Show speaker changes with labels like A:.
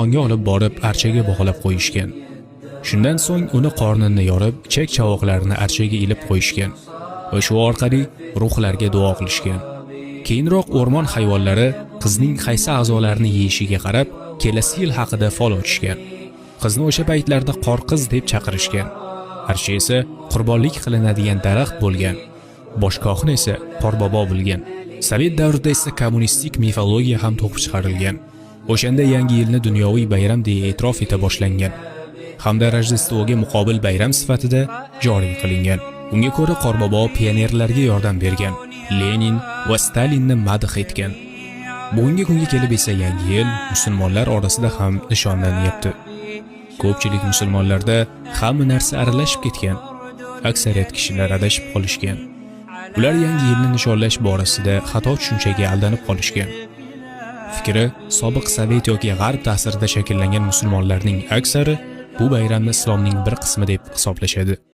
A: onga olib borib archaga bog'lab qo'yishgan. Shundan so'ng uni qornini yorib, ichak-chavoqlarini archaga ilib qo'yishgan va shu orqali ruhlarga duo qilishgan. Keyinroq o'rmon hayvonlari qizning qaysi a'zolarini yeyishiga qarab, kelasi yil haqida fol ochishgan. Qizni o'sha paytlarda qorqiz deb chaqirishgan. Archa esa qurbonlik qilinadigan daraxt bo'lgan. Boshkohni esa Qorbobo bilgan. Sovet davrida esa kommunistik mifologiya ham to'qib chiqarilgan. O'shanda yangi yilni dunyoviy bayram deya e'tirof eta boshlangan hamda Rojdestvoga muqobil bayram sifatida joriy qilingan. Unga ko'ra Qorbobo pionerlarga yordam bergan, Lenin va Stalinni madh etgan. Bugungi kunga kelib esa yangi yil musulmonlar orasida ham nishonlanyapti. Ko'pchilik musulmonlarda hamma narsa aralashib ketgan. Aksariyat kishilar adashib qolishgan. Ular yangi yilni nishonlash borasida xato tushunchaga aldanib qolishgan. Fikri sobiq Sovet yoki G'arb ta'sirida shakllangan musulmonlarning aksari bu bayramni islomning bir qismi deb hisoblashadi.